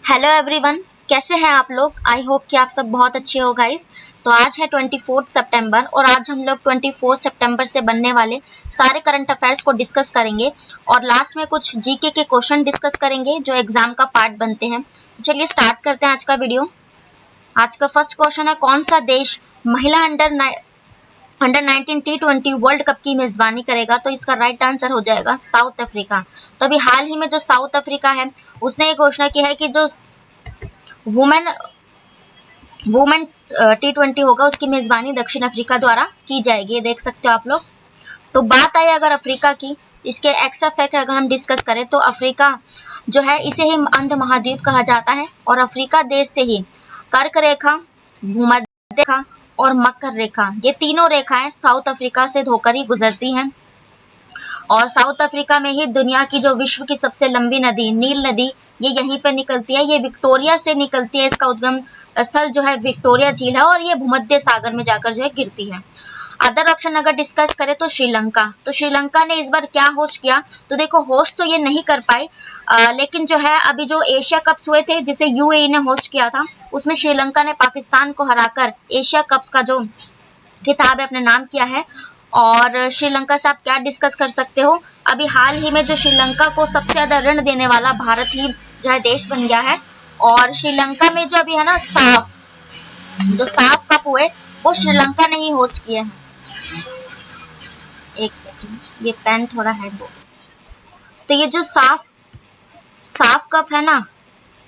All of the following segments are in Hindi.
हेलो एवरीवन, कैसे हैं आप लोग। आई होप कि आप सब बहुत अच्छे हो गाइस। तो आज है 24 सितंबर और आज हम लोग 24 सितंबर से बनने वाले सारे करंट अफेयर्स को डिस्कस करेंगे और लास्ट में कुछ जीके के क्वेश्चन डिस्कस करेंगे जो एग्जाम का पार्ट बनते हैं। तो चलिए स्टार्ट करते हैं आज का वीडियो। आज का फर्स्ट क्वेश्चन है, कौन सा देश महिला अंडर 19 T20 वर्ल्ड कप की मेजबानी करेगा। तो इसका राइट आंसर हो जाएगा साउथ अफ्रीका। तो अभी हाल ही में जो साउथ अफ्रीका है उसने ये घोषणा की है कि जो वुमेन T20 होगा उसकी मेजबानी दक्षिण अफ्रीका द्वारा की जाएगी। ये देख सकते हो आप लोग। तो बात आई अगर अफ्रीका की, इसके एक्स्ट्रा फैक्ट अगर हम डिस्कस करें तो अफ्रीका जो है इसे ही अंध महाद्वीप कहा जाता है और अफ्रीका देश से ही कर्क रेखा, भूमध्य रेखा और मकर रेखा, ये तीनों रेखाएं साउथ अफ्रीका से होकर ही गुजरती हैं। और साउथ अफ्रीका में ही दुनिया की जो विश्व की सबसे लंबी नदी नील नदी ये यहीं पर निकलती है। ये विक्टोरिया से निकलती है। इसका उद्गम स्थल जो है विक्टोरिया झील है और ये भूमध्य सागर में जाकर जो है गिरती है। अदर ऑप्शन अगर डिस्कस करें तो श्रीलंका। तो श्रीलंका ने इस बार क्या होस्ट किया, तो देखो होस्ट तो ये नहीं कर पाई, लेकिन जो है अभी जो एशिया कप्स हुए थे जिसे यूएई ने होस्ट किया था उसमें श्रीलंका ने पाकिस्तान को हराकर एशिया कप्स का जो खिताब है अपने नाम किया है। और श्रीलंका से आप क्या डिस्कस कर सकते हो, अभी हाल ही में जो श्रीलंका को सबसे ज्यादा ऋण देने वाला भारत ही जो है देश बन गया है। और श्रीलंका में जो अभी है ना साफ कप हुए वो श्रीलंका ने ही होस्ट किए हैं। एक सेकंड, ये पेन थोड़ा है तो ये जो साफ कप है ना,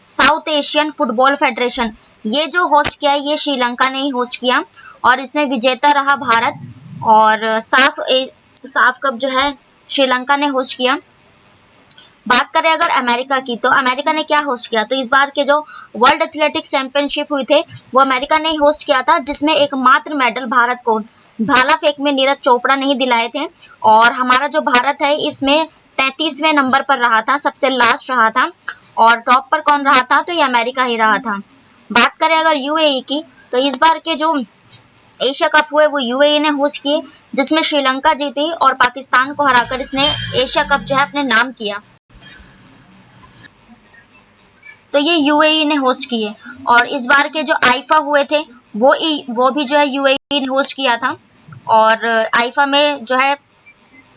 साउथ एशियन फुटबॉल फेडरेशन, ये जो होस्ट किया है ये श्रीलंका ने ही होस्ट किया और इसमें विजेता रहा भारत। और साफ कप जो है श्रीलंका ने होस्ट किया। बात करें अगर अमेरिका की, तो अमेरिका ने क्या होस्ट किया, तो इस बार के जो वर्ल्ड एथलेटिक्स चैंपियनशिप हुए थे वो अमेरिका ने ही होस्ट किया था, जिसमें एकमात्र मेडल भारत को भाला फेंक में नीरज चोपड़ा ने ही दिलाए थे। और हमारा जो भारत है इसमें 33वें नंबर पर रहा था, सबसे लास्ट रहा था। और टॉप पर कौन रहा था, तो ये अमेरिका ही रहा था। बात करें अगर यूएई की, तो इस बार के जो एशिया कप हुए वो यूएई ने होस्ट किए, जिसमें श्रीलंका जीती और पाकिस्तान को हराकर इसने एशिया कप जो है अपने नाम किया। तो ये यूएई ने होस्ट किए। और इस बार के जो आईफा हुए थे वो भी जो है यूएई ने होस्ट किया था। और आईफा में जो है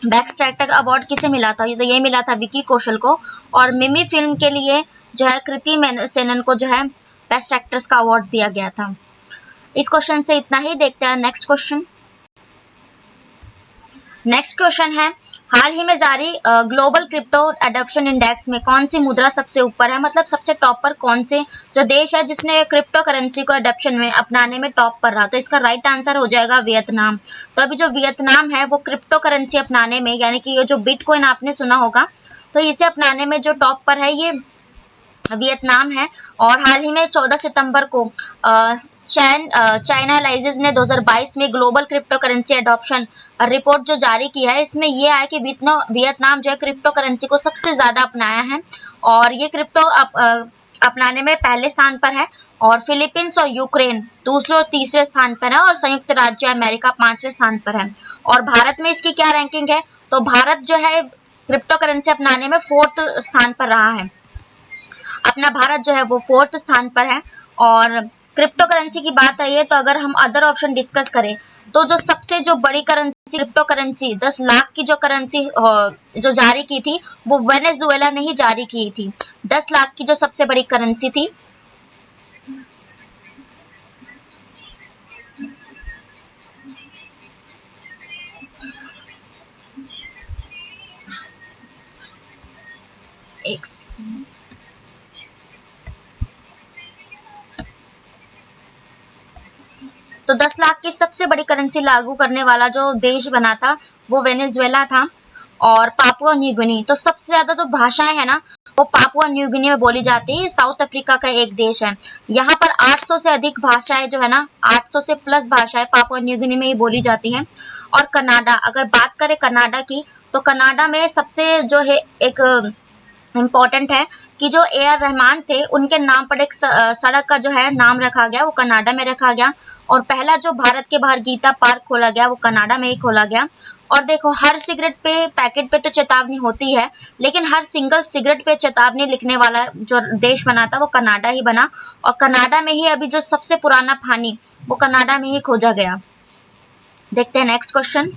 बेस्ट एक्टर अवार्ड किसे मिला था, तो ये मिला था विकी कौशल को। और मिमी फिल्म के लिए जो है कृति सेनन को जो है बेस्ट एक्ट्रेस का अवार्ड दिया गया था। इस क्वेश्चन से इतना ही। देखते हैं नेक्स्ट क्वेश्चन। नेक्स्ट क्वेश्चन है, हाल ही में जारी ग्लोबल क्रिप्टो एडॉप्शन इंडेक्स में कौन सी मुद्रा सबसे ऊपर है, मतलब सबसे टॉप पर कौन से जो देश है जिसने क्रिप्टो करेंसी को एडॉप्शन में अपनाने में टॉप पर रहा। तो इसका राइट आंसर हो जाएगा वियतनाम। तो अभी जो वियतनाम है वो क्रिप्टो करेंसी अपनाने में, यानी कि ये जो बिटकॉइन आपने सुना होगा, तो इसे अपनाने में जो टॉप पर है ये वियतनाम है। और हाल ही में 14 सितंबर को चाइना लाइजेस ने 2022 में global crypto currency adoption report जो जारी की है, इसमें ये आया कि वियतनाम जो है क्रिप्टो करेंसी को सबसे ज्यादा अपनाया है और ये क्रिप्टो अपनाने में पहले स्थान पर है। और फिलीपींस और यूक्रेन दूसरे और तीसरे स्थान पर है और संयुक्त राज्य अमेरिका 5वें स्थान पर है। और भारत में इसकी क्या रैंकिंग है, तो भारत जो है क्रिप्टो करेंसी अपनाने में 4th स्थान पर रहा है। अपना भारत जो है वो 4th स्थान पर है। और क्रिप्टो करेंसी की बात आई है तो अगर हम अदर ऑप्शन डिस्कस करें तो जो सबसे जो बड़ी करेंसी क्रिप्टो करेंसी 10 लाख की जो करेंसी जो जारी की थी वो वेनेजुएला ने ही जारी की थी। 10 लाख की जो सबसे बड़ी करेंसी थी। एक तो 10 लाख की सबसे बड़ी करेंसी लागू करने वाला जो देश बना था वो वेनेजुएला था। और पापुआ न्यू गिनी, तो सबसे ज्यादा तो भाषाएं है ना वो पापुआ न्यू गिनी में बोली जाती है। साउथ अफ्रीका का एक देश है। यहाँ पर 800 से अधिक भाषाएं जो है ना 800 से प्लस भाषाएं पापुआ न्यू गिनी में ही बोली जाती हैं। और कनाडा, अगर बात करें कनाडा की, तो कनाडा में सबसे जो है एक इम्पोर्टेंट है कि जो ए आर रहमान थे उनके नाम पर एक सड़क का जो है नाम रखा गया, वो कनाडा में रखा गया। और पहला जो भारत के बाहर गीता पार्क खोला गया वो कनाडा में ही खोला गया। और देखो हर सिगरेट पे पैकेट पे तो चेतावनी होती है, लेकिन हर सिंगल सिगरेट पे चेतावनी लिखने वाला जो देश बना था वो कनाडा ही बना, और कनाडा में ही अभी जो सबसे पुराना पानी वो कनाडा में ही खोजा गया। देखते हैं नेक्स्ट क्वेश्चन।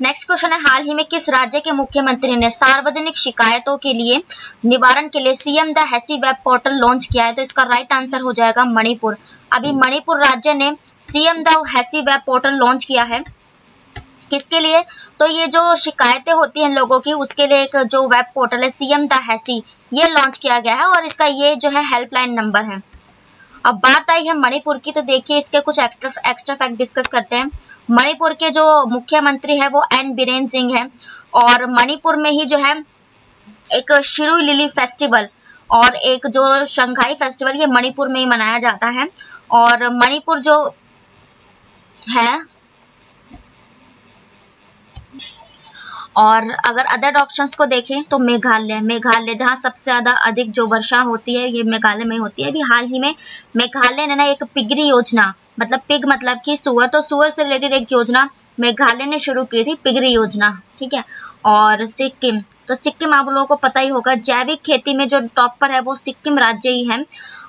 नेक्स्ट क्वेश्चन है, हाल ही में किस राज्य के मुख्यमंत्री ने सार्वजनिक शिकायतों के लिए निवारण के लिए CM Da Haisi web portal launch किया है? तो इसका राइट आंसर हो जाएगा मणिपुर। अभी मणिपुर राज्य ने CM Da Haisi web portal launch किया है। किसके लिए? तो ये जो शिकायतें होती हैं लोगों की उसके लिए एक जो वेब पोर्टल है सीएम द हैसी, ये लॉन्च किया गया है और इसका ये जो है हेल्पलाइन नंबर है। अब बात आई है मणिपुर की, तो देखिए इसके कुछ एक्स्ट्रा फैक्ट डिस्कस करते हैं। मणिपुर के जो मुख्यमंत्री है वो एन बीरेन सिंह है, और मणिपुर में ही जो है एक शिरू लिली फेस्टिवल और एक जो शंघाई फेस्टिवल ये मणिपुर में ही मनाया जाता है। और मणिपुर जो है, और अगर अदर ऑप्शंस को देखें तो मेघालय जहाँ सबसे ज्यादा अधिक जो वर्षा होती है ये मेघालय में होती है। अभी हाल ही में मेघालय ने ना एक पिगरी योजना, मतलब पिग मतलब कि सुअर, तो सुअर से रिलेटेड एक योजना मेघालय ने शुरू की थी, पिगरी योजना, ठीक है। और सिक्किम, तो सिक्किम आप लोगों को पता ही होगा जैविक खेती में जो टॉप पर है वो सिक्किम राज्य ही है।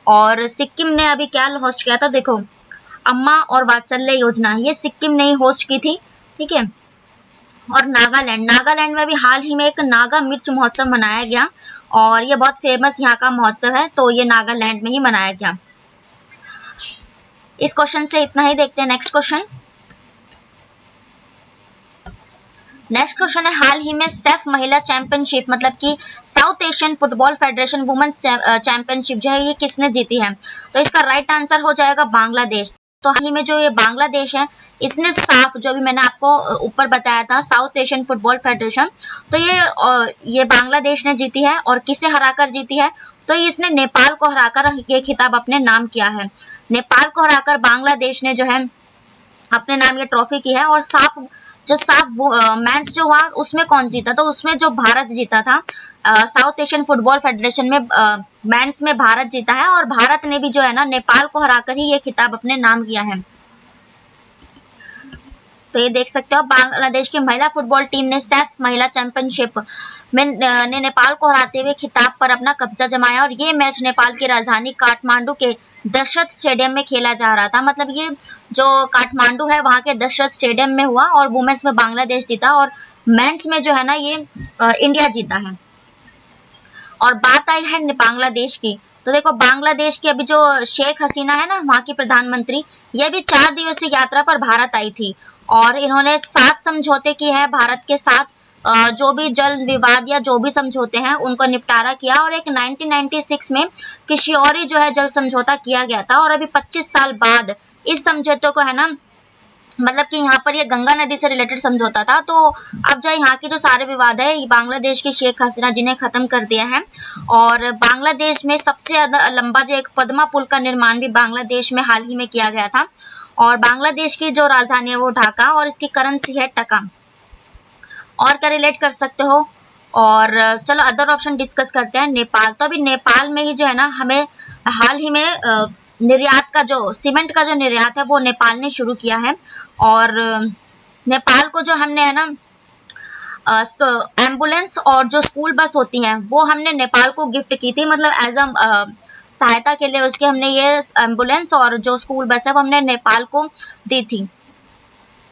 और सिक्किम ने अभी क्या होस्ट किया था, देखो अम्मा और वात्सल्य योजना, ये सिक्किम ने ही होस्ट की थी, ठीक है। और नागालैंड में भी हाल ही में एक नागा मिर्च महोत्सव मनाया गया, और ये बहुत फेमस यहाँ का महोत्सव है, तो ये नागालैंड में ही मनाया गया। इस क्वेश्चन से इतना ही। देखते हैं नेक्स्ट क्वेश्चन। नेक्स्ट क्वेश्चन है, हाल ही में सेफ महिला चैंपियनशिप मतलब कि South Asian football federation women's championship जो है ये किसने जीती है? तो इसका राइट आंसर हो जाएगा बांग्लादेश। तो हाल ही में जो ये बांग्लादेश है इसने साफ, जो भी मैंने आपको ऊपर बताया था साउथ एशियन फुटबॉल फेडरेशन, तो ये बांग्लादेश ने जीती है। और किसे हराकर जीती है? तो इसने नेपाल को हराकर ये खिताब अपने नाम किया है। नेपाल को हराकर बांग्लादेश ने जो है अपने नाम ये ट्रॉफी की है। और साफ मैच जो हुआ उसमें कौन जीता? तो उसमें जो भारत जीता था, साउथ एशियन फुटबॉल फेडरेशन में मेंस में भारत जीता है, और भारत ने भी जो है ना नेपाल को हराकर ही ये खिताब अपने नाम किया है। तो ये देख सकते हो बांग्लादेश की महिला फुटबॉल टीम ने सैफ महिला चैंपियनशिप में ने नेपाल को हराते हुए खिताब पर अपना कब्जा जमाया, और ये मैच नेपाल की राजधानी काठमांडू के दशरथ स्टेडियम में खेला जा रहा था। मतलब ये जो काठमांडू है वहां के दशरथ स्टेडियम में हुआ, और वुमेन्स में बांग्लादेश जीता, और मेंस में जो है ना ये इंडिया जीता है। और बात आई है बांग्लादेश की, तो देखो बांग्लादेश की अभी जो शेख हसीना है ना वहां की प्रधानमंत्री, ये भी 4 दिवसीय यात्रा पर भारत आई थी, और इन्होंने 7 समझौते किए हैं भारत के साथ। जो भी जल विवाद या जो भी समझौते हैं उनको निपटारा किया, और एक 1996 में किशोरी जो है जल समझौता किया गया था, और अभी 25 साल बाद इस समझौते को है ना, मतलब कि यहाँ पर ये गंगा नदी से रिलेटेड समझौता था, तो अब जो यहाँ के जो सारे विवाद है बांग्लादेश की शेख हसीना जी ने खत्म कर दिया है। और बांग्लादेश में सबसे ज्यादा लंबा जो एक पद्मा पुल का निर्माण भी बांग्लादेश में हाल ही में किया गया था। और बांग्लादेश की जो राजधानी है वो ढाका, और इसकी करेंसी है टका। और क्या रिलेट कर सकते हो? और चलो अदर ऑप्शन डिस्कस करते हैं। नेपाल, तो अभी नेपाल में ही जो है ना हमें हाल ही में निर्यात का जो सीमेंट का जो निर्यात है वो नेपाल ने शुरू किया है। और नेपाल को जो हमने है ना एम्बुलेंस और जो स्कूल बस होती हैं वो हमने नेपाल को गिफ्ट की थी, मतलब एज अ सहायता के लिए उसके हमने ये एम्बुलेंस और जो स्कूल बस है वो हमने नेपाल को दी थी।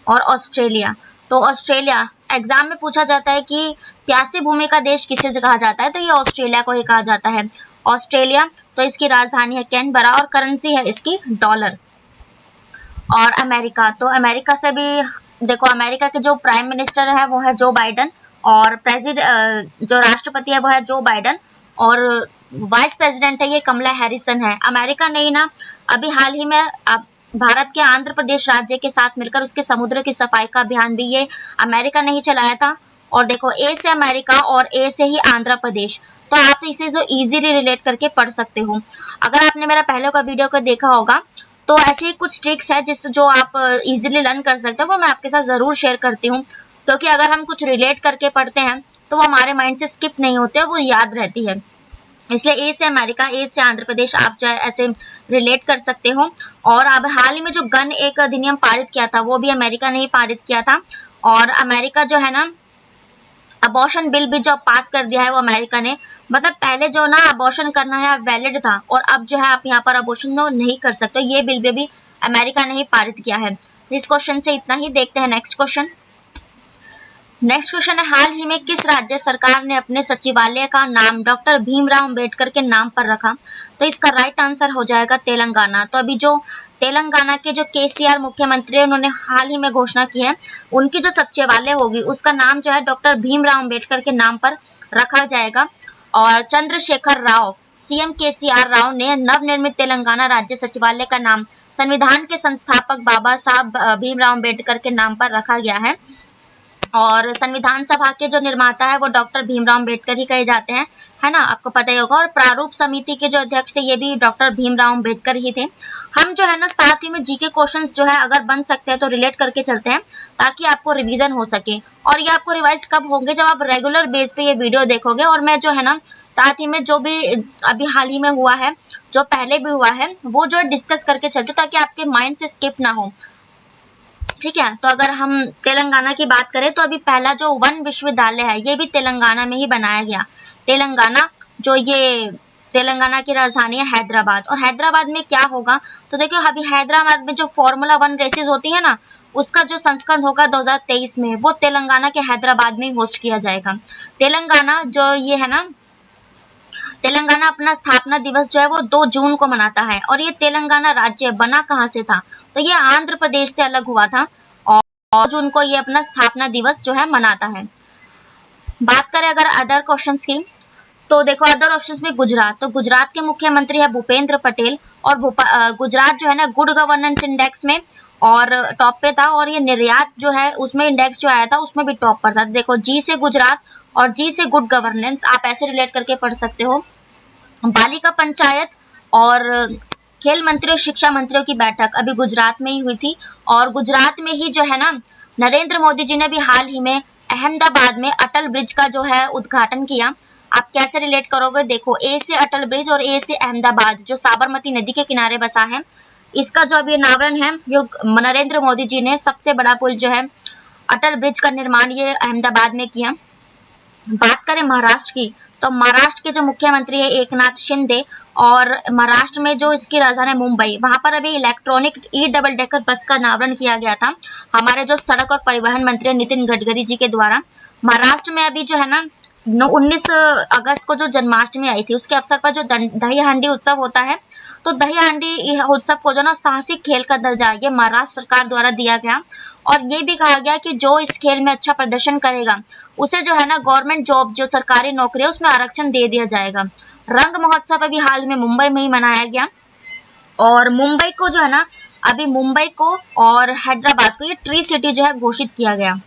और ऑस्ट्रेलिया, तो ऑस्ट्रेलिया एग्जाम में पूछा जाता है कि प्यासी भूमि का देश किसे कहा जाता है, तो ये ऑस्ट्रेलिया को ही कहा जाता है ऑस्ट्रेलिया। तो इसकी राजधानी है कैनबरा, और करेंसी है इसकी डॉलर। और अमेरिका, तो अमेरिका से भी देखो अमेरिका के जो प्राइम मिनिस्टर है वो है जो बाइडन, और प्रेसिडेंट जो राष्ट्रपति है वो है जो बाइडन, और वाइस प्रेसिडेंट है ये कमला हैरिसन है। अमेरिका ने ही ना अभी हाल ही में भारत के आंध्र प्रदेश राज्य के साथ मिलकर उसके समुद्र की सफाई का अभियान भी ये अमेरिका ने ही चलाया था। और देखो ए से अमेरिका और ए से ही आंध्र प्रदेश, तो आप इसे जो इजीली रिलेट करके पढ़ सकते हो। अगर आपने मेरा पहले का वीडियो को देखा होगा तो ऐसे ही कुछ ट्रिक्स है जिससे जो आप इजीली लर्न कर सकते हो, वो मैं आपके साथ जरूर शेयर करती हूँ, क्योंकि अगर हम कुछ रिलेट करके पढ़ते हैं तो वो हमारे माइंड से स्किप नहीं होते, वो याद रहती है। इसलिए ए से अमेरिका, ए से आंध्र प्रदेश आप जो है ऐसे रिलेट कर सकते हो। और अब हाल ही में जो गन एक अधिनियम पारित किया था वो भी अमेरिका ने ही पारित किया था। और अमेरिका जो है ना अबॉर्शन बिल भी जो पास कर दिया है वो अमेरिका ने, मतलब पहले जो ना अबॉर्शन करना है वैलिड था और अब जो है आप यहाँ पर अबॉर्शन नहीं कर सकते, ये बिल भी अमेरिका ने ही पारित किया है। तो इस क्वेश्चन से इतना ही। देखते हैं नेक्स्ट क्वेश्चन। नेक्स्ट क्वेश्चन है, हाल ही में किस राज्य सरकार ने अपने सचिवालय का नाम डॉक्टर भीमराव अंबेडकर के नाम पर रखा? तो इसका राइट आंसर हो जाएगा तेलंगाना। तो अभी जो तेलंगाना के जो केसीआर मुख्यमंत्री है उन्होंने हाल ही में घोषणा की है उनकी जो सचिवालय होगी उसका नाम जो है डॉक्टर भीमराव अंबेडकर के नाम पर रखा जाएगा। और चंद्रशेखर राव, सीएम केसीआर राव ने नवनिर्मित तेलंगाना राज्य सचिवालय का नाम संविधान के संस्थापक बाबा साहब भीमराव अंबेडकर के नाम पर रखा गया है। और संविधान सभा के जो निर्माता है वो डॉक्टर भीमराव अंबेडकर ही कहे जाते हैं, है ना, आपको पता ही होगा। और प्रारूप समिति के जो अध्यक्ष थे ये भी डॉक्टर भीमराव अंबेडकर ही थे। हम जो है ना साथ ही में जीके क्वेश्चंस जो है अगर बन सकते हैं तो रिलेट करके चलते हैं ताकि आपको रिवीजन हो सके। और ये आपको रिवाइज कब होंगे? जब आप रेगुलर बेस पे ये वीडियो देखोगे। और मैं जो है ना साथ ही में जो भी अभी हाल ही में हुआ है, जो पहले भी हुआ है, वो जो डिस्कस करके चलते हो ताकि आपके माइंड से स्किप ना हो, ठीक है। तो अगर हम तेलंगाना की बात करें तो अभी पहला जो वन विश्वविद्यालय है ये भी तेलंगाना में ही बनाया गया। तेलंगाना जो ये तेलंगाना की राजधानी है हैदराबाद। और हैदराबाद में क्या होगा? तो देखो अभी हैदराबाद में जो फॉर्मूला 1 रेसेस होती है ना उसका जो संस्करण होगा 2023 में वो तेलंगाना के हैदराबाद में होस्ट किया जाएगा। तेलंगाना जो ये है ना तेलंगाना अपना स्थापना दिवस जो है वो 2 जून को मनाता है। और ये तेलंगाना राज्य बना कहाँ से था? तो ये आंध्र प्रदेश से अलग हुआ था और जून को ये अपना स्थापना दिवस जो है मनाता है। बात करें अगर अदर क्वेश्चंस की तो देखो अदर ऑप्शंस में गुजरात, तो गुजरात के मुख्यमंत्री है भूपेंद्र पटेल। और गुजरात जो है ना गुड गवर्नेंस इंडेक्स में और टॉप पे था। और ये निर्यात जो है उसमें इंडेक्स जो आया था उसमें भी टॉप पर था। देखो जी से गुजरात और जी से गुड गवर्नेंस आप ऐसे रिलेट करके पढ़ सकते हो। बालिका पंचायत और खेल मंत्री और शिक्षा मंत्रियों की बैठक अभी गुजरात में ही हुई थी। और गुजरात में ही जो है ना नरेंद्र मोदी जी ने भी हाल ही में अहमदाबाद में अटल ब्रिज का जो है उद्घाटन किया। आप कैसे रिलेट करोगे? देखो ए से अटल ब्रिज और ए से अहमदाबाद जो साबरमती नदी के किनारे बसा है, इसका जो अभी अनावरण है जो नरेंद्र मोदी जी ने सबसे बड़ा पुल जो है अटल ब्रिज का निर्माण ये अहमदाबाद में किया। बात करें महाराष्ट्र की तो महाराष्ट्र के जो मुख्यमंत्री है एकनाथ शिंदे। और महाराष्ट्र में जो इसकी राजधानी मुंबई वहां पर अभी electronic E double decker bus का अनावरण किया गया था हमारे जो सड़क और परिवहन मंत्री नितिन गडकरी जी के द्वारा। महाराष्ट्र में अभी जो है ना 19 अगस्त को जो जन्माष्टमी आई थी उसके अवसर पर जो दही हांडी उत्सव होता है, तो दही हांडी उत्सव को जो ना साहसिक खेल का दर्जा ये महाराष्ट्र सरकार द्वारा दिया गया। और ये भी कहा गया कि जो इस खेल में अच्छा प्रदर्शन करेगा उसे जो है ना गवर्नमेंट जॉब जो सरकारी नौकरी है उसमें आरक्षण दे दिया जाएगा। रंग महोत्सव अभी हाल में मुंबई में ही मनाया गया। और मुंबई को जो है ना अभी मुंबई को और हैदराबाद को ये ट्री सिटी जो है घोषित किया गया।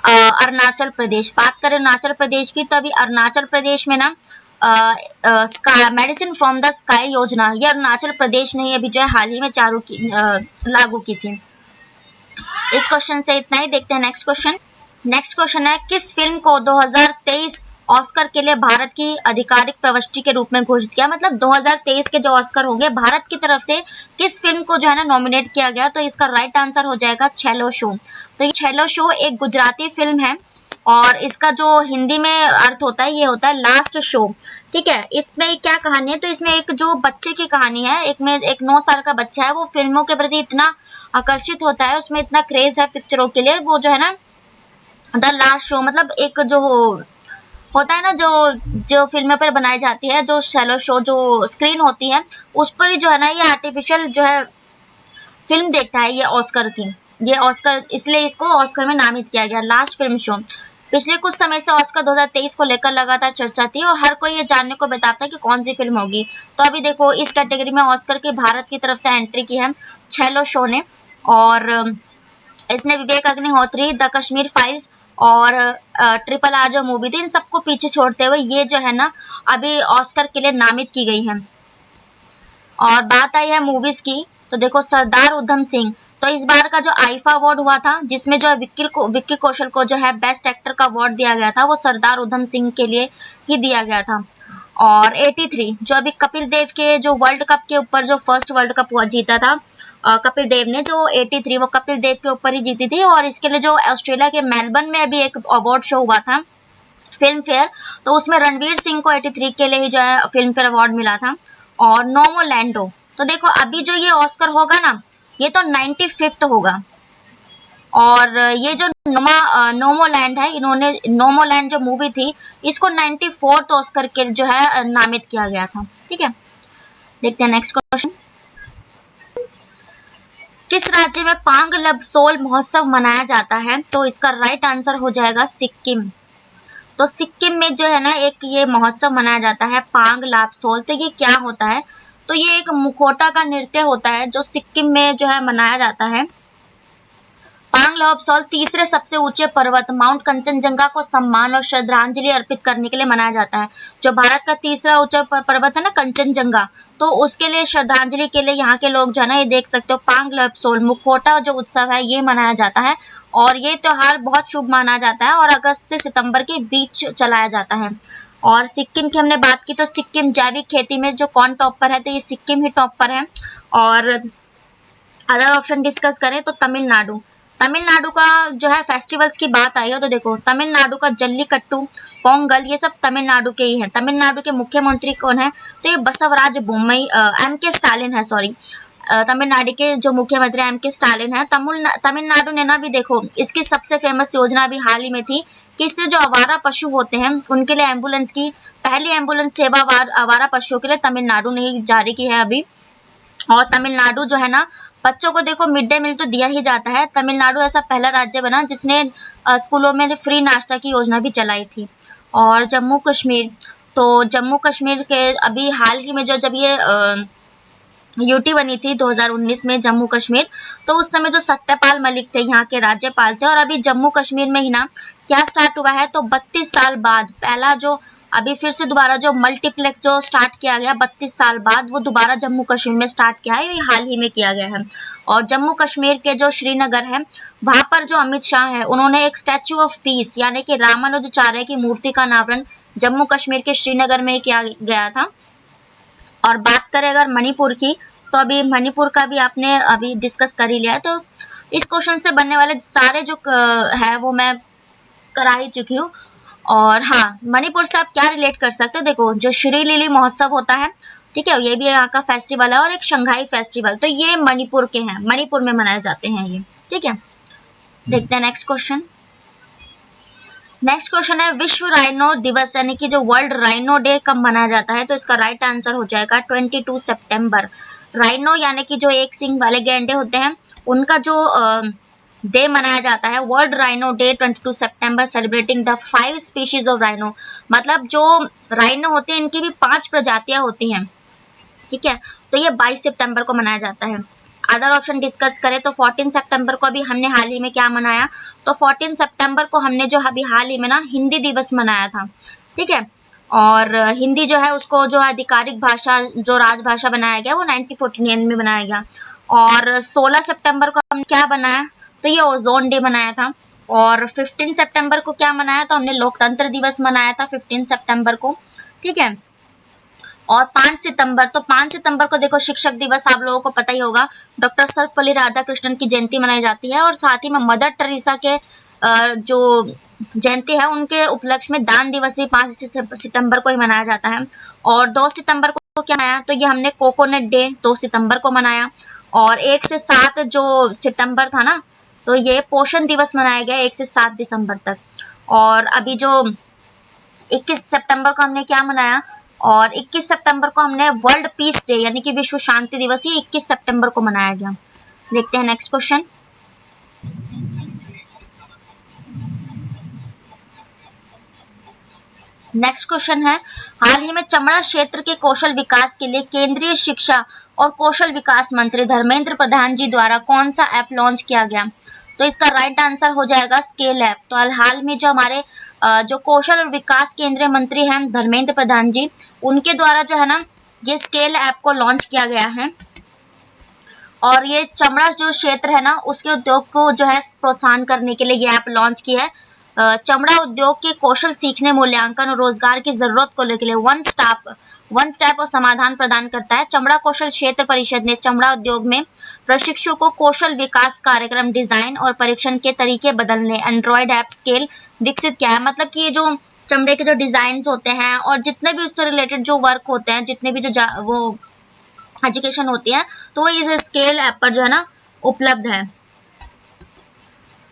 अरुणाचल प्रदेश, बात करें अरुणाचल प्रदेश की तो अभी अरुणाचल प्रदेश में ना मेडिसिन फ्रॉम द स्काई योजना ये अरुणाचल प्रदेश ने अभी जो है हाल ही में लागू की थी। इस क्वेश्चन से इतना ही। देखते हैं नेक्स्ट क्वेश्चन। नेक्स्ट क्वेश्चन है, किस फिल्म को 2023 ऑस्कर के लिए भारत की आधिकारिक प्रविष्टि के रूप में घोषित किया? मतलब 2023 के जो ऑस्कर होंगे भारत की तरफ से किस फिल्म को जो है ना नॉमिनेट किया गया? तो इसका राइट आंसर हो जाएगा छेलो शो। तो ये छेलो शो एक गुजराती फिल्म है और इसका जो हिंदी में अर्थ होता है ये होता है लास्ट शो, ठीक है। इसमें क्या कहानी है? तो इसमें एक जो बच्चे की कहानी है, एक 9 साल का बच्चा है, वो फिल्मों के प्रति इतना आकर्षित होता है, उसमें इतना क्रेज है पिक्चरों के लिए, वो जो है ना द लास्ट शो मतलब एक जो होता है ना जो फिल्में पर बनाई जाती है जो शैलो शो जो स्क्रीन होती है उस पर ही जो है ना ये आर्टिफिशियल जो है फिल्म देखता है ये ऑस्कर की। ये ऑस्कर इसलिए इसको ऑस्कर में नामित किया गया लास्ट फिल्म शो। पिछले कुछ समय से ऑस्कर 2023 को लेकर लगातार चर्चा थी और हर कोई ये जानने को बताता है कि कौन सी फिल्म होगी। तो अभी देखो इस कैटेगरी में ऑस्कर की भारत की तरफ से एंट्री की है छेलो शो ने। और इसने विवेक अग्निहोत्री, द कश्मीर फाइल्स और ट्रिपल आर जो मूवी थी इन सबको पीछे छोड़ते हुए ये जो है ना अभी ऑस्कर के लिए नामित की गई है। और बात आई है मूवीज की तो देखो सरदार उधम सिंह, तो इस बार का जो आईफा अवार्ड हुआ था जिसमें जो विक्की कौशल को जो है बेस्ट एक्टर का अवार्ड दिया गया था वो सरदार उधम सिंह के लिए ही दिया गया था। और 83 जो अभी कपिल देव के जो वर्ल्ड कप के ऊपर जो फर्स्ट वर्ल्ड कप हुआ जीता था कपिल देव ने, जो 83 वो कपिल देव के ऊपर ही जीती थी। और इसके लिए जो ऑस्ट्रेलिया के मेलबर्न में अभी एक अवार्ड शो हुआ था फिल्म फेयर, तो उसमें रणवीर सिंह को 83 के लिए ही जो है फिल्म फेयर अवार्ड मिला था। और नोमो लैंडो, तो देखो अभी जो ये ऑस्कर होगा ना, ये तो 95th होगा। और ये जो नोमोलैंड है, इन्होंने नोमोलैंड जो मूवी थी इसको 94th ऑस्कर के जो है नामित किया गया था। ठीक है, देखते हैं नेक्स्ट क्वेश्चन। किस राज्य में पांग लबसोल महोत्सव मनाया जाता है? तो इसका राइट आंसर हो जाएगा सिक्किम। तो सिक्किम में जो है ना एक ये महोत्सव मनाया जाता है पांग लाबसोल। तो ये क्या होता है? तो ये एक मुखौटा का नृत्य होता है जो सिक्किम में जो है मनाया जाता है। पांग लाबसोल तीसरे सबसे ऊंचे पर्वत माउंट कंचनजंगा को सम्मान और श्रद्धांजलि अर्पित करने के लिए मनाया जाता है। जो भारत का तीसरा ऊंचा पर्वत है ना कंचनजंगा, तो उसके लिए श्रद्धांजलि के लिए यहाँ के लोग जो है ना ये देख सकते हो पांग लाबसोल मुखौटा जो उत्सव है ये मनाया जाता है। और ये त्योहार बहुत शुभ माना जाता है और अगस्त से सितंबर के बीच चलाया जाता है। और सिक्किम की हमने बात की तो सिक्किम जैविक खेती में जो कौन टॉप पर है, तो ये सिक्किम ही टॉप पर है। और अदर ऑप्शन डिस्कस करें तो तमिलनाडु, तमिलनाडु का जो है फेस्टिवल्स की बात आई है तो देखो तमिलनाडु का जल्लीकट्टू, पोंगल, ये सब तमिलनाडु के ही हैं। तमिलनाडु के मुख्यमंत्री कौन है? तो ये बसवराज बोम्मई, एम के स्टालिन है, सॉरी, तमिलनाडु के जो मुख्यमंत्री एम के स्टालिन है। तमिलनाडु ने ना भी देखो इसकी सबसे फेमस योजना अभी हाल ही में थी कि इसने जो आवारा पशु होते हैं उनके लिए एम्बुलेंस की पहली एम्बुलेंस सेवा आवारा पशुओं के लिए तमिलनाडु ने ही जारी की है अभी। और तमिलनाडु जो है ना बच्चों को देखो मिड डे मील तो दिया ही जाता है। तमिलनाडु ऐसा पहला राज्य बना जिसने स्कूलों में फ्री नाश्ता की योजना भी चलाई थी। और जम्मू कश्मीर, तो जम्मू कश्मीर के अभी हाल ही में जो जब ये यूटी बनी थी 2019 में जम्मू कश्मीर, तो उस समय जो सत्यपाल मलिक थे यहाँ के राज्यपाल थे। और अभी जम्मू कश्मीर में ही ना क्या स्टार्ट हुआ है, तो 32 साल बाद पहला जो अभी फिर से दोबारा जो मल्टीप्लेक्स जो स्टार्ट किया गया 32 साल बाद, वो दोबारा जम्मू कश्मीर में स्टार्ट किया है, ये हाल ही में किया गया है। और जम्मू कश्मीर के जो श्रीनगर है वहां पर जो अमित शाह है उन्होंने एक स्टैचू ऑफ पीस यानी कि रामानुजाचार्य की मूर्ति का अनावरण जम्मू कश्मीर के श्रीनगर में किया गया था। और बात करें अगर मणिपुर की, तो अभी मणिपुर का भी आपने अभी डिस्कस कर ही लिया है, तो इस क्वेश्चन से बनने वाले सारे जो है वो मैं करा ही चुकी हूँ। और हाँ, मणिपुर से आप क्या रिलेट कर सकते हो? देखो जो श्री लिली महोत्सव होता है, ठीक है, ये भी यहाँ का फेस्टिवल है। और एक शंघाई फेस्टिवल, तो ये मणिपुर के हैं, मणिपुर में मनाए जाते हैं ये। ठीक है, देखते हैं नेक्स्ट क्वेश्चन। नेक्स्ट क्वेश्चन है विश्व राइनो दिवस यानी कि जो वर्ल्ड राइनो डे कब मनाया जाता है? तो इसका राइट आंसर हो जाएगा 22 सितंबर। राइनो यानी कि जो एक सिंग वाले गैंडे होते हैं उनका जो डे मनाया जाता है world rhino day 22 September, celebrating the 5 species of rhino. मतलब जो राइनो होते हैं इनकी भी 5 प्रजातियां होती हैं। ठीक है, तो ये 22 सितंबर को मनाया जाता है। अदर ऑप्शन डिस्कस करें तो 14 सितंबर को अभी हमने हाल ही में क्या मनाया, तो 14 सितंबर को हमने जो अभी हाल ही में ना हिंदी दिवस मनाया था। ठीक है, और हिंदी जो है उसको जो आधिकारिक भाषा जो राजभाषा बनाया गया वो 1949 में बनाया गया। और 16 सितंबर को हम क्या बनाया, तो ये ओजोन डे मनाया था। और 15 सितंबर को क्या मनाया, तो हमने लोकतंत्र दिवस मनाया था 15 सितंबर को। ठीक है, और 5 सितंबर, तो 5 सितंबर को देखो शिक्षक दिवस आप लोगों को पता ही होगा, डॉक्टर सर्वपल्ली राधाकृष्णन की जयंती मनाई जाती है। और साथ ही में मदर टेरेसा के जो जयंती है उनके उपलक्ष्य में दान दिवस भी 5 सितंबर को ही मनाया जाता है। और 2 सितंबर को क्या मनाया, तो ये हमने कोकोनट डे 2 सितंबर को मनाया। और 1 से 7 जो सितंबर था ना, तो ये पोषण दिवस मनाया गया 1 से 7 दिसंबर तक। और अभी जो 21 सितंबर को हमने क्या मनाया, और 21 सितंबर को हमने वर्ल्ड पीस डे यानी कि विश्व शांति दिवस ही 21 सितंबर को मनाया गया। देखते हैं नेक्स्ट क्वेश्चन। नेक्स्ट क्वेश्चन है हाल ही में चमड़ा क्षेत्र के कौशल विकास के लिए केंद्रीय शिक्षा और कौशल विकास मंत्री धर्मेंद्र प्रधान जी द्वारा कौन सा ऐप लॉन्च किया गया? तो इसका राइट आंसर हो जाएगा स्केल ऐप। तो हाल में जो हमारे जो कौशल और विकास केंद्रीय मंत्री हैं धर्मेंद्र प्रधान जी, उनके द्वारा जो है ना ये स्केल ऐप को लॉन्च किया गया है। और ये चमड़ा जो क्षेत्र है ना उसके उद्योग को जो है प्रोत्साहन करने के लिए ये ऐप लॉन्च किया है। चमड़ा उद्योग के कौशल सीखने, मूल्यांकन और रोजगार की जरूरत को लेकर वन स्टेप और समाधान प्रदान करता है। चमड़ा कौशल क्षेत्र परिषद ने चमड़ा उद्योग में प्रशिक्षुओं को कौशल विकास कार्यक्रम, डिजाइन और परीक्षण के तरीके बदलने, एंड्रॉयड ऐप स्केल विकसित किया है। मतलब कि ये जो चमड़े के जो डिजाइन होते हैं और जितने भी उससे रिलेटेड जो वर्क होते हैं, जितने भी जो वो एजुकेशन होती है, तो वो इस स्केल ऐप पर जो है ना उपलब्ध है।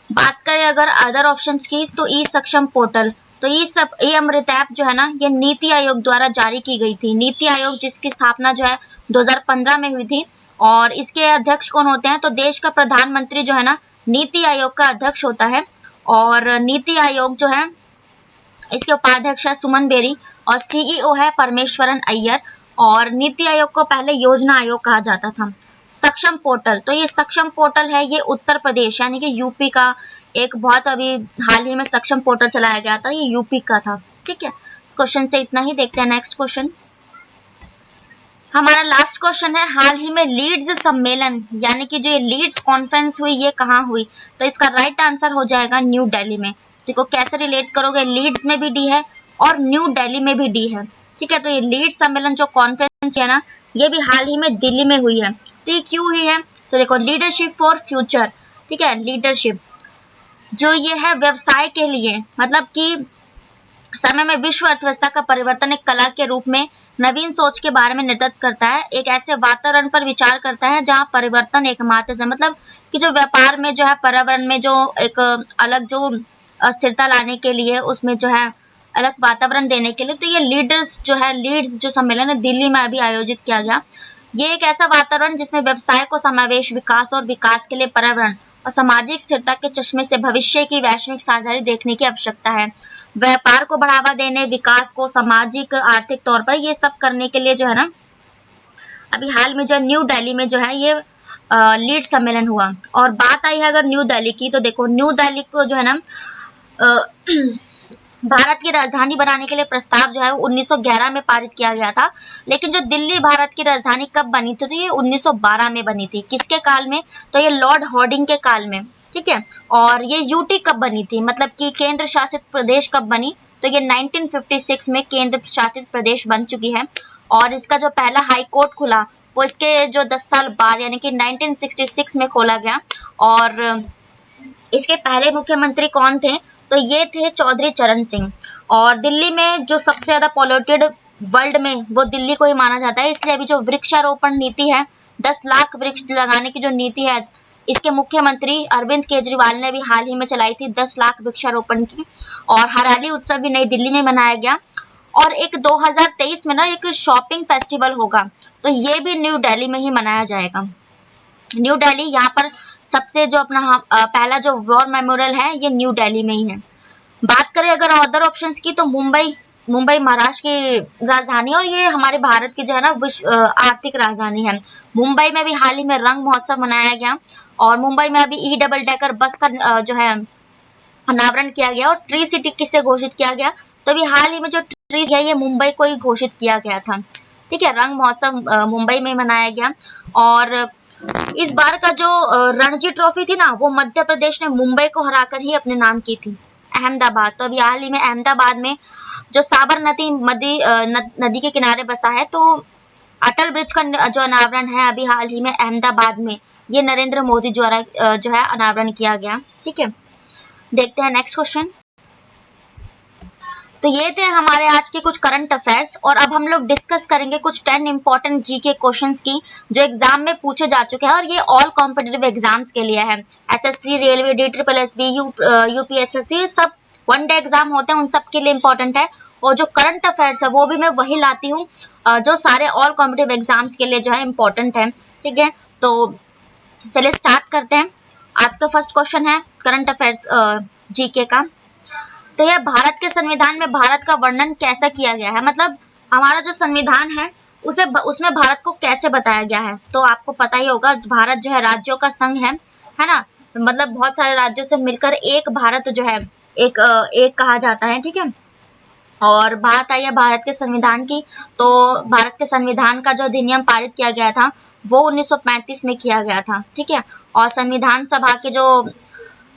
बात करें अगर अदर ऑप्शंस की, तो ई सक्षम पोर्टल, तो ये अमृत ऐप जो है ना, ये नीति आयोग द्वारा जारी की गई थी। नीति आयोग जिसकी स्थापना जो है 2015 में हुई थी, और इसके अध्यक्ष कौन होते हैं, तो देश का प्रधानमंत्री जो है ना नीति आयोग का अध्यक्ष होता है। और नीति आयोग जो है इसके उपाध्यक्ष है सुमन बेरी और सीईओ है परमेश्वरन अय्यर। और नीति आयोग को पहले योजना आयोग कहा जाता था। सक्षम पोर्टल, तो ये सक्षम पोर्टल है, ये उत्तर प्रदेश यानी कि यूपी का एक बहुत अभी हाल ही में सक्षम पोर्टल चलाया गया था, ये यूपी का था। ठीक है, इस क्वेश्चन से इतना ही। देखते हैं नेक्स्ट क्वेश्चन। हमारा लास्ट क्वेश्चन है, हाल ही में लीड्स सम्मेलन यानी कि जो ये लीड्स कॉन्फ्रेंस हुई, ये कहाँ हुई, तो इसका राइट आंसर हो जाएगा न्यू दिल्ली में। देखो कैसे रिलेट करोगे, लीड्स में भी डी है और न्यू दिल्ली में भी डी है। ठीक है, तो ये लीड्स सम्मेलन जो कॉन्फ्रेंस है ना, ये भी हाल ही में दिल्ली में हुई है। तो ये क्यों हुई है, तो देखो लीडरशिप फॉर फ्यूचर। ठीक है, लीडरशिप जो ये है व्यवसाय के लिए, मतलब कि समय में विश्व अर्थव्यवस्था का परिवर्तन एक कला के रूप में नवीन सोच के बारे में निर्देशित करता है। एक ऐसे वातावरण पर विचार करता है जहां परिवर्तन एकमात्र से, मतलब कि जो व्यापार में जो है पर्यावरण में जो एक अलग जो अस्थिरता लाने के लिए, उसमें जो है अलग वातावरण देने के लिए, तो ये लीड्स जो सम्मेलन है दिल्ली में अभी आयोजित किया गया। ये एक ऐसा वातावरण जिसमें व्यवसाय को समावेश, विकास और विकास के लिए पर्यावरण और सामाजिक स्थिरता के चश्मे से भविष्य की वैश्विक साझेदारी देखने की आवश्यकता है। व्यापार को बढ़ावा देने, विकास को सामाजिक आर्थिक तौर पर ये सब करने के लिए जो है ना, अभी हाल में जो न्यू दिल्ली में जो है ये लीड सम्मेलन हुआ। और बात आई है अगर न्यू दिल्ली की, तो देखो न्यू दिल्ली को जो है ना भारत की राजधानी बनाने के लिए प्रस्ताव जो है 1911 में पारित किया गया था। लेकिन जो दिल्ली भारत की राजधानी कब बनी थी, तो ये 1912 में बनी थी। किसके काल में, तो ये लॉर्ड हार्डिंग के काल में। ठीक है, और ये यूटी कब बनी थी, मतलब कि केंद्र शासित प्रदेश कब बनी, तो ये 1956 में केंद्र शासित प्रदेश बन चुकी है। और इसका जो पहला हाई कोर्ट खुला वो इसके जो 10 साल बाद यानी कि 1966 में खोला गया। और इसके पहले मुख्यमंत्री कौन थे, तो ये थे चौधरी चरण सिंह। और दिल्ली में जो सबसे ज्यादा पॉल्यूटेड वर्ल्ड में वो दिल्ली को ही माना जाता है, इसलिए अभी जो वृक्षारोपण नीति है, 10 लाख वृक्ष लगाने की जो नीति है, इसके मुख्यमंत्री अरविंद केजरीवाल ने भी हाल ही में चलाई थी 10 लाख वृक्षारोपण की। और हरियाली उत्सव भी नई दिल्ली में मनाया गया। और एक 2023 में ना एक शॉपिंग फेस्टिवल होगा, तो ये भी न्यू दिल्ली में ही मनाया जाएगा। न्यू दिल्ली, यहाँ पर सबसे जो अपना पहला जो वॉर मेमोरियल है ये न्यू दिल्ली में ही है। बात करें अगर अदर ऑप्शंस की, तो मुंबई महाराष्ट्र की राजधानी और ये हमारे भारत की जो है ना विश्व आर्थिक राजधानी है। मुंबई में भी हाल ही में रंग महोत्सव मनाया गया। और मुंबई में अभी ई डबल डेकर बस का जो है अनावरण किया गया। और ट्री सिटी किसे घोषित किया गया, तो अभी हाल ही में जो ट्री है ये मुंबई को ही घोषित किया गया था। ठीक है, रंग महोत्सव मुंबई में मनाया गया। और इस बार का जो रणजी ट्रॉफी थी ना, वो मध्य प्रदेश ने मुंबई को हराकर ही अपने नाम की थी, अहमदाबाद। तो अभी हाल ही में अहमदाबाद में जो साबरमती नदी के किनारे बसा है, तो अटल ब्रिज का जो अनावरण है अभी हाल ही में अहमदाबाद में, ये नरेंद्र मोदी द्वारा जो है अनावरण किया गया। ठीक है, देखते हैं नेक्स्ट क्वेश्चन। तो ये थे हमारे आज के कुछ करंट अफेयर्स। और अब हम लोग डिस्कस करेंगे कुछ 10 इंपॉर्टेंट जीके क्वेश्चंस की जो एग्जाम में पूछे जा चुके हैं। और ये ऑल कॉम्पिटिटिव एग्जाम्स के लिए है, एसएससी, रेलवे, DSSB, यूपीएसएससी, सब वन डे एग्जाम होते हैं, उन सब के लिए इंपॉर्टेंट है। और जो करंट अफेयर्स है वो भी मैं वही लाती हूँ जो सारे ऑल कॉम्पिटिटिव एग्जाम्स के लिए जो है इंपॉर्टेंट है। ठीक है, तो चलिए स्टार्ट करते हैं। आज का फर्स्ट क्वेश्चन है करंट अफेयर्स जीके का। तो यह भारत के संविधान में भारत का वर्णन कैसा किया गया है, मतलब हमारा जो संविधान है उसमें भारत को कैसे बताया गया है। तो आपको पता ही होगा भारत जो है राज्यों का संघ है ना, मतलब बहुत सारे राज्यों से मिलकर एक भारत जो है एक कहा जाता है। ठीक है, और बात आई है भारत के संविधान की, तो भारत के संविधान का जो अधिनियम पारित किया गया था वो 1935 में किया गया था। ठीक है, और संविधान सभा के जो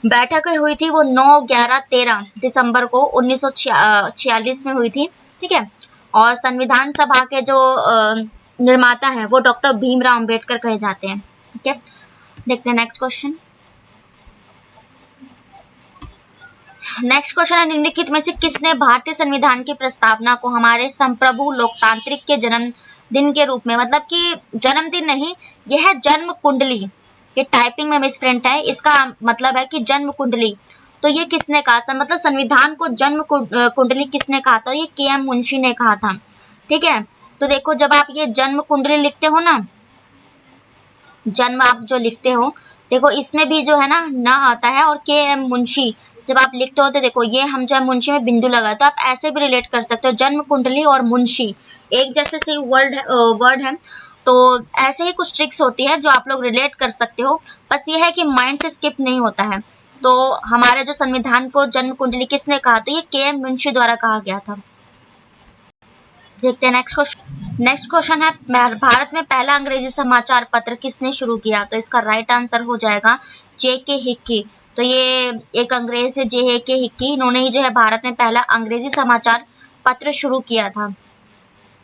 बैठक हुई थी वो 9, 11, 13 दिसंबर को 1946 में हुई थी। ठीक है, और संविधान सभा के जो निर्माता है वो डॉक्टर भीमराव अंबेडकर कहे जाते हैं। ठीक है, देखते हैं नेक्स्ट क्वेश्चन। नेक्स्ट क्वेश्चन है, निम्नलिखित में से किसने भारतीय संविधान की प्रस्तावना को हमारे संप्रभु लोकतांत्रिक के जन्मदिन के रूप में, मतलब कि जन्मदिन नहीं, यह जन्म कुंडली, ये टाइपिंग में मिसप्रिंट है, इसका मतलब है कि जन्म कुंडली, तो ये किसने कहा था, मतलब संविधान को जन्म कुंडली किसने कहा था, ये के.एम. मुंशी ने कहा था। ठीक है, तो देखो जब आप ये जन्म कुंडली लिखते हो ना, जन्म आप जो लिखते हो, देखो इसमें भी जो है ना आता है, और के.एम. मुंशी जब आप लिखते हो तो देखो ये हम जब मुंशी में बिंदु लगा, तो आप ऐसे भी रिलेट कर सकते हो, जन्म कुंडली और मुंशी एक जैसे से वर्ड है, तो ऐसे ही कुछ ट्रिक्स होती है जो आप लोग रिलेट कर सकते हो, बस ये है कि माइंड से स्किप नहीं होता है। तो हमारे जो संविधान को जन्म कुंडली किसने कहा, तो ये के.एम. मुंशी द्वारा कहा गया था। देखते हैं नेक्स्ट क्वेश्चन। नेक्स्ट क्वेश्चन है, भारत में पहला अंग्रेजी समाचार पत्र किसने शुरू किया, तो इसका राइट आंसर हो जाएगा जे.के. हिक्की। तो ये एक अंग्रेज है जे.के. हिक्की, इन्होंने ही जो है भारत में पहला अंग्रेजी समाचार पत्र शुरू किया था।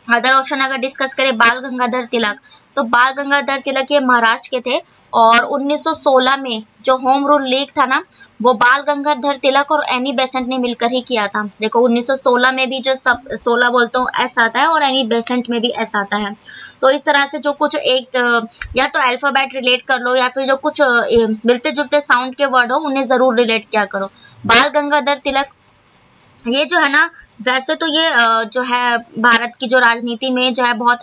अदर ऑप्शन अगर डिस्कस करें, बाल गंगाधर तिलक, तो बाल गंगाधर तिलक ये महाराष्ट्र के थे, और 1916 में जो होम रूल लीग था ना, वो बाल गंगाधर तिलक और एनी बेसेंट ने मिलकर ही किया था। देखो 1916 में भी जो सब 16 बोलते हो एस आता है, और एनी बेसेंट में भी एस आता है। तो इस तरह से जो कुछ एक या तो अल्फाबेट रिलेट कर लो, या फिर जो कुछ मिलते जुलते साउंड के वर्ड हो उन्हें जरूर रिलेट किया करो। बाल गंगाधर तिलक ये जो है ना, वैसे तो ये जो है भारत की जो राजनीति में जो है बहुत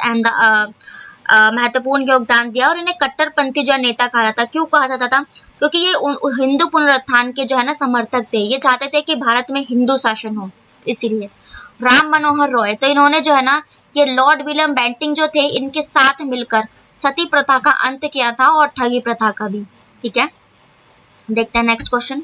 महत्वपूर्ण योगदान दिया, और इन्हें कट्टरपंथी जो है नेता कहा जाता। क्यों कहा जाता था, क्योंकि ये हिंदू पुनरुत्थान के जो है ना समर्थक थे, ये चाहते थे कि भारत में हिंदू शासन हो, इसीलिए। राम मनोहर रॉय, तो इन्होंने जो है ना, ये लॉर्ड विलियम बेंटिंग जो थे इनके साथ मिलकर सती प्रथा का अंत किया था, और ठगी प्रथा का भी। ठीक है, देखते हैं नेक्स्ट क्वेश्चन।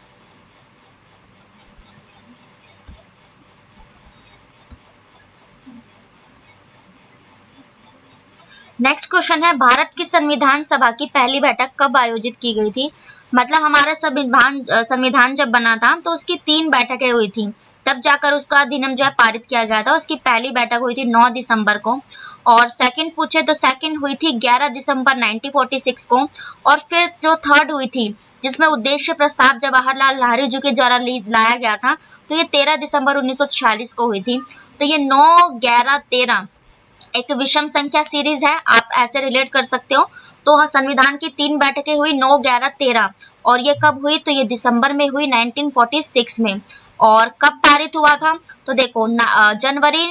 नेक्स्ट क्वेश्चन है, भारत की संविधान सभा की पहली बैठक कब आयोजित की गई थी, मतलब हमारा संविधान जब बना था तो उसकी 3 बैठकें हुई थी, तब जाकर उसका अधिनियम जो है पारित किया गया था। उसकी पहली बैठक हुई थी 9 दिसंबर को, और सेकंड पूछे तो सेकंड हुई थी 11 दिसंबर 1946 को, और फिर जो थर्ड हुई थी जिसमें उद्देश्य प्रस्ताव जवाहरलाल नेहरू जी के द्वारा लाया गया था, तो ये 13 दिसंबर 1946 को हुई थी। तो ये 9, 11, 13 एक विषम संख्या सीरीज है, आप ऐसे रिलेट कर सकते हो। तो हाँ, संविधान की 3 बैठकें हुई 9, 11, 13, और ये कब हुई, तो ये दिसंबर में हुई 1946 में। और कब पारित हुआ था, तो देखो जनवरी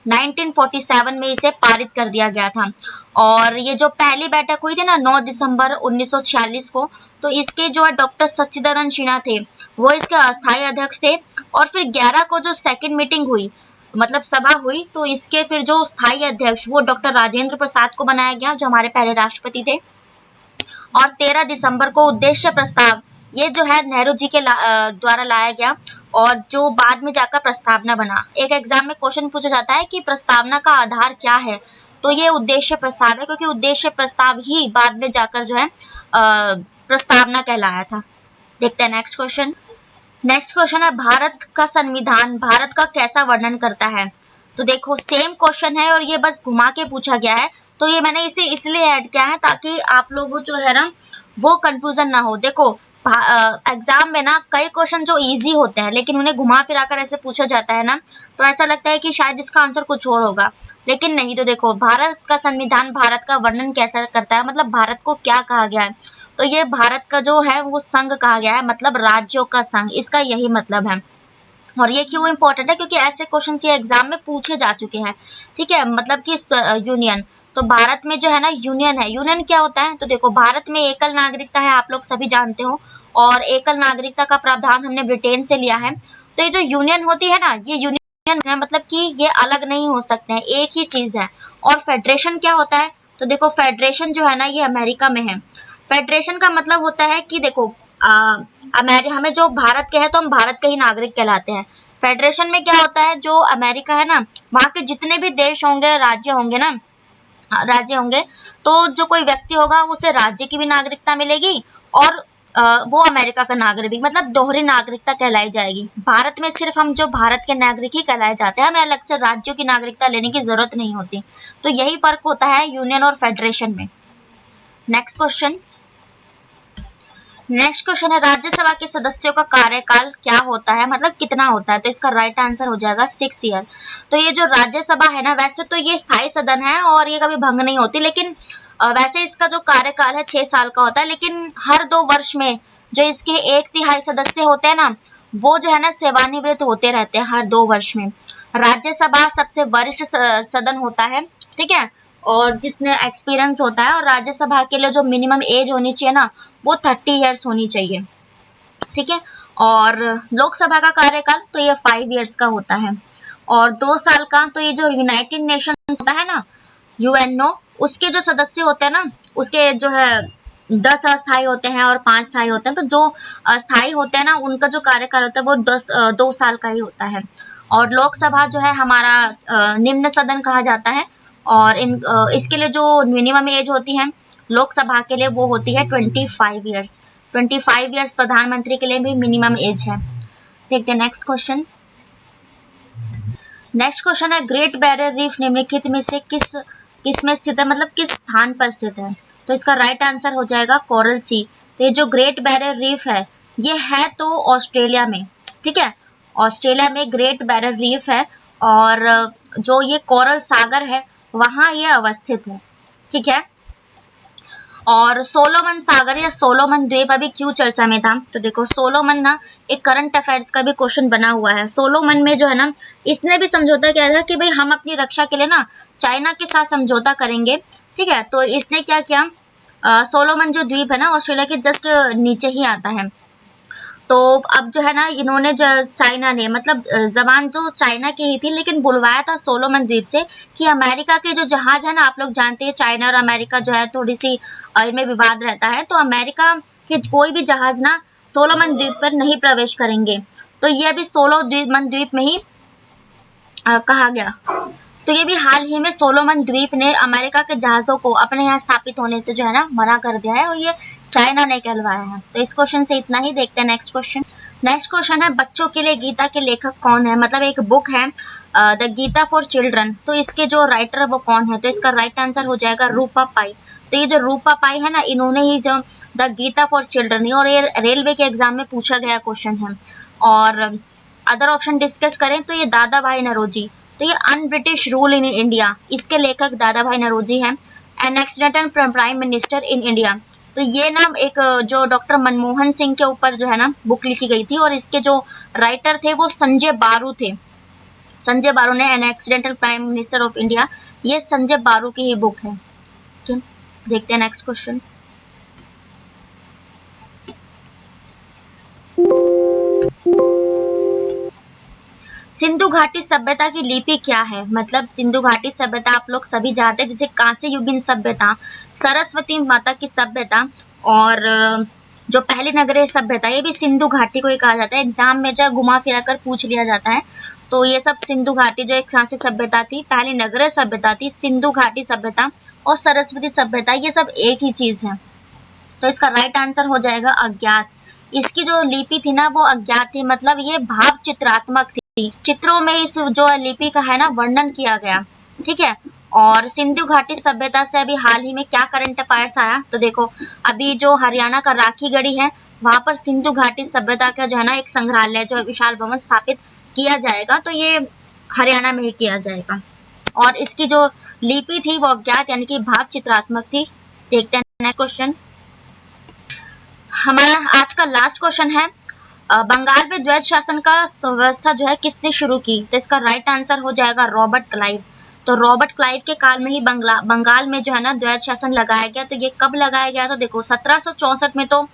1947 में इसे पारित कर दिया गया था। और ये जो पहली बैठक हुई थी ना 9 दिसंबर 1946 को, तो इसके जो है डॉक्टर सच्चिदानंद सिन्हा थे, वो इसके अस्थायी अध्यक्ष थे। और फिर 11 को जो सेकंड मीटिंग हुई, मतलब सभा हुई, तो इसके फिर जो स्थायी अध्यक्ष वो डॉक्टर राजेंद्र प्रसाद को बनाया गया, जो हमारे पहले राष्ट्रपति थे। और 13 दिसंबर को उद्देश्य प्रस्ताव ये जो है नेहरू जी के द्वारा लाया गया, और जो बाद में जाकर प्रस्तावना बना। एक एग्जाम में क्वेश्चन पूछा जाता है कि प्रस्तावना का आधार क्या है, तो ये उद्देश्य प्रस्ताव है, क्योंकि उद्देश्य प्रस्ताव ही बाद में जाकर जो है प्रस्तावना कहलाया था। देखते हैं नेक्स्ट क्वेश्चन। नेक्स्ट क्वेश्चन है, भारत का संविधान भारत का कैसा वर्णन करता है, तो देखो सेम क्वेश्चन है, और ये बस घुमा के पूछा गया है, तो ये मैंने इसे इसलिए ऐड किया है ताकि आप लोगों जो है ना वो कंफ्यूजन ना हो। देखो एग्जाम में ना कई क्वेश्चन जो इजी होते हैं, लेकिन उन्हें घुमा फिरा कर ऐसे पूछा जाता है ना, तो ऐसा लगता है कि शायद इसका आंसर कुछ और होगा, लेकिन नहीं। तो देखो भारत का संविधान भारत का वर्णन कैसा करता है, मतलब भारत को क्या कहा गया है, तो ये भारत का जो है वो संघ कहा गया है, मतलब राज्यों का संघ, इसका यही मतलब है। और ये क्यों इंपॉर्टेंट है, क्योंकि ऐसे क्वेश्चन ये एग्जाम में पूछे जा चुके हैं। ठीक है, मतलब कि यूनियन, तो भारत में जो है ना यूनियन है। यूनियन क्या होता है, तो देखो भारत में एकल नागरिकता है, आप लोग सभी जानते हो, और एकल नागरिकता का प्रावधान हमने ब्रिटेन से लिया है। तो ये जो यूनियन होती है ना, ये यूनियन है, मतलब कि ये अलग नहीं हो सकते हैं, एक ही चीज है। और फेडरेशन क्या होता है, तो देखो फेडरेशन जो है ना ये अमेरिका में है। फेडरेशन का मतलब होता है कि देखो हमें जो भारत के हैं तो हम भारत के ही नागरिक कहलाते हैं। फेडरेशन में क्या होता है, जो अमेरिका है ना, वहाँ के जितने भी देश होंगे, राज्य होंगे, तो जो कोई व्यक्ति होगा उसे राज्य की भी नागरिकता मिलेगी, और वो अमेरिका का नागरिक, मतलब दोहरी नागरिकता कहलाई जाएगी। भारत में सिर्फ हम जो भारत के नागरिक ही कहलाए जाते हैं, हमें अलग से राज्यों की नागरिकता लेने की जरूरत नहीं होती। तो यही फर्क होता है यूनियन और फेडरेशन में। नेक्स्ट क्वेश्चन है, राज्यसभा के सदस्यों का कार्यकाल क्या होता है, मतलब कितना होता है? तो इसका राइट आंसर हो जाएगा 6 ईयर। तो ये जो राज्यसभा है ना, वैसे तो ये स्थायी सदन है और ये कभी भंग नहीं होती, लेकिन वैसे इसका जो कार्यकाल है 6 साल का होता है, लेकिन हर 2 वर्ष में जो इसके 1/3 सदस्य होते हैं ना, वो जो है ना सेवानिवृत्त होते रहते हैं हर 2 वर्ष में। राज्यसभा सबसे वरिष्ठ सदन होता है, ठीक है, और जितने एक्सपीरियंस होता है, और राज्यसभा के लिए जो मिनिमम एज होनी चाहिए ना, वो 30 ईयर्स होनी चाहिए, ठीक है। और लोकसभा का कार्यकाल तो ये 5 ईयर्स का होता है, और 2 साल का। तो ये जो यूनाइटेड नेशंस होता है ना, यूएनओ, उसके जो सदस्य होते हैं ना, उसके जो है 10 अस्थायी होते हैं और 5 स्थायी होते हैं। तो जो अस्थायी होते हैं ना, उनका जो कार्यकाल होता है वो 2 साल का ही होता है। और लोकसभा जो है हमारा निम्न सदन कहा जाता है, और इसके लिए जो मिनिमम एज होती है लोकसभा के लिए, वो होती है 25 ईयर्स। 25 ईयर्स प्रधानमंत्री के लिए भी मिनिमम एज है। देखते हैं नेक्स्ट क्वेश्चन। है, ग्रेट बैरियर रीफ निम्नलिखित में से किस में स्थित है, मतलब किस स्थान पर स्थित है? तो इसका राइट आंसर हो जाएगा कोरल सी। तो ये जो ग्रेट बैरियर रीफ है, ये है तो ऑस्ट्रेलिया में, ठीक है, ऑस्ट्रेलिया में ग्रेट बैरियर रीफ है, और जो ये कोरल सागर है वहां ये अवस्थित है, ठीक है। और सोलोमन सागर या सोलोमन द्वीप अभी क्यों चर्चा में था? तो देखो, सोलोमन ना एक करंट अफेयर्स का भी क्वेश्चन बना हुआ है। सोलोमन में जो है ना, इसने भी समझौता किया था कि भाई हम अपनी रक्षा के लिए ना चाइना के साथ समझौता करेंगे, ठीक है। तो इसने क्या किया, सोलोमन जो द्वीप है ना, ऑस्ट्रेलिया के जस्ट नीचे ही आता है। तो अब जो है ना, इन्होंने जो चाइना ने, मतलब जबान तो चाइना की ही थी, लेकिन बुलवाया था सोलोमन द्वीप से कि अमेरिका के जो जहाज है ना, आप लोग जानते हैं चाइना और अमेरिका जो है थोड़ी सी इनमें विवाद रहता है, तो अमेरिका के कोई भी जहाज ना सोलोमन द्वीप पर नहीं प्रवेश करेंगे। तो ये अभी सोलोमन द्वीप में ही कहा गया। तो ये भी हाल ही में सोलोमन द्वीप ने अमेरिका के जहाजों को अपने यहाँ स्थापित होने से जो है ना मना कर दिया है, और ये चाइना ने कहलवाया है। तो इस क्वेश्चन से इतना ही। देखते हैं नेक्स्ट क्वेश्चन है, बच्चों के लिए गीता के लेखक कौन है? मतलब एक बुक है द गीता फॉर चिल्ड्रन, तो इसके जो राइटर है वो कौन है? तो इसका राइट आंसर हो जाएगा रूपा पाई। तो ये जो रूपा पाई है ना, इन्होंने ही जो द गीता फॉर चिल्ड्रन, और ये रेलवे के एग्जाम में पूछा गया क्वेश्चन है। और अदर ऑप्शन डिस्कस करें तो ये दादा भाई नरोजी, तो ये un British rule in India, इसके लेखक दादा भाई नरोजी हैं। An accidental prime minister in India, तो ये ना एक जो डॉक्टर मनमोहन सिंह के ऊपर जो है ना बुक लिखी गई थी, और इसके जो राइटर थे वो संजय बारू थे। संजय बारू ने an accidental prime minister of India, ये संजय बारू की ही बुक है। ठीक, देखते हैं नेक्स्ट क्वेश्चन। सिंधु घाटी सभ्यता की लिपि क्या है? मतलब सिंधु घाटी सभ्यता आप लोग सभी जानते हैं, जैसे कांस्य युगीन सभ्यता, सरस्वती माता की सभ्यता, और जो पहली नगरीय सभ्यता, ये भी सिंधु घाटी को ही कहा जाता है। एग्जाम में जो घुमा फिरा कर पूछ लिया जाता है। तो ये सब सिंधु घाटी जो एक कांस्य सभ्यता थी, पहली नगरीय सभ्यता थी, सिंधु घाटी सभ्यता और सरस्वती सभ्यता, ये सब एक ही चीज है। तो इसका राइट आंसर हो जाएगा अज्ञात। इसकी जो लिपि थी ना वो अज्ञात थी, मतलब ये भाव चित्रात्मक थी, चित्रों में इस जो लिपि का है ना वर्णन किया गया, ठीक है। और सिंधु घाटी सभ्यता से अभी हाल ही में क्या करंट अफेयर्स आया? तो देखो, अभी जो हरियाणा का राखी गढ़ी है, वहां पर सिंधु घाटी सभ्यता का जो है ना एक संग्रहालय जो विशाल भवन स्थापित किया जाएगा, तो ये हरियाणा में ही किया जाएगा। और इसकी जो लिपि थी वो अज्ञात यानी कि भाव चित्रात्मक थी। देखते हैं नेक्स्ट क्वेश्चन। हमारा आज का लास्ट क्वेश्चन है, बंगाल में द्वैध शासन का व्यवस्था जो है किसने शुरू की? तो इसका राइट आंसर हो जाएगा रॉबर्ट क्लाइव। तो रॉबर्ट क्लाइव के काल में ही बंगाल में जो है ना द्वैध शासन लगाया गया। तो ये कब लगाया गया? तो देखो, 1764 में तो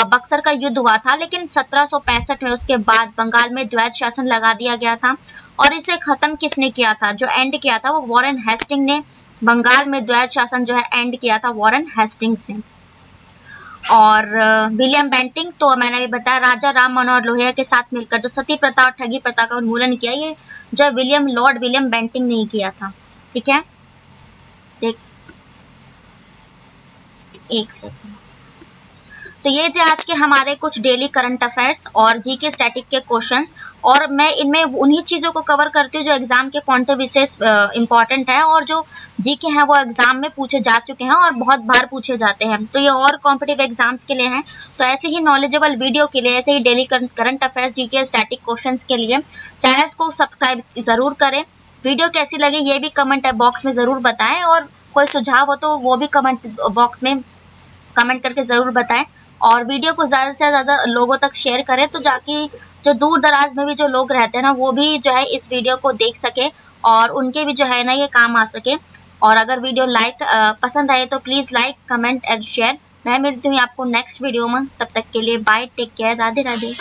बक्सर का युद्ध हुआ था, लेकिन 1765 में उसके बाद बंगाल में द्वैध शासन लगा दिया गया था। और इसे खत्म किसने किया था? जो एंड किया था वो वॉरेन हेस्टिंग ने बंगाल में द्वैध शासन जो है एंड किया था, वॉरेन हेस्टिंग्स ने। और विलियम बेंटिंग, तो मैंने अभी बताया, राजा राम मनोहर लोहिया के साथ मिलकर जो सती प्रथा और ठगी प्रथा का उन्मूलन किया, ये जो लॉर्ड विलियम बेंटिंग ने किया था, ठीक है। देख एक सेकंड। तो ये थे आज के हमारे कुछ डेली करंट अफेयर्स और जीके स्टैटिक के क्वेश्चंस, और मैं इनमें उन्हीं चीज़ों को कवर करती हूँ जो एग्जाम के पॉइंट ऑफ व्यू से इंपॉर्टेंट है और जो जीके हैं वो एग्जाम में पूछे जा चुके हैं और बहुत बार पूछे जाते हैं। तो ये और कॉम्पिटिटिव एग्जाम्स के लिए हैं। तो ऐसे ही नॉलेजेबल वीडियो के लिए, ऐसे ही daily current affairs, GK static questions के लिए चैनल को सब्सक्राइब जरूर करें। वीडियो कैसी लगी ये भी कमेंट बॉक्स में ज़रूर बताएं, और कोई सुझाव हो तो वो भी कमेंट बॉक्स में कमेंट करके ज़रूर बताएं। और वीडियो को ज़्यादा से ज़्यादा लोगों तक शेयर करें, तो जाकि जो दूर दराज में भी जो लोग रहते हैं ना, वो भी जो है इस वीडियो को देख सके और उनके भी जो है ना ये काम आ सके। और अगर वीडियो पसंद आए तो please like, comment and share. मैं मिलती हूँ आपको नेक्स्ट वीडियो में, तब तक के लिए bye, take care, Radhe Radhe.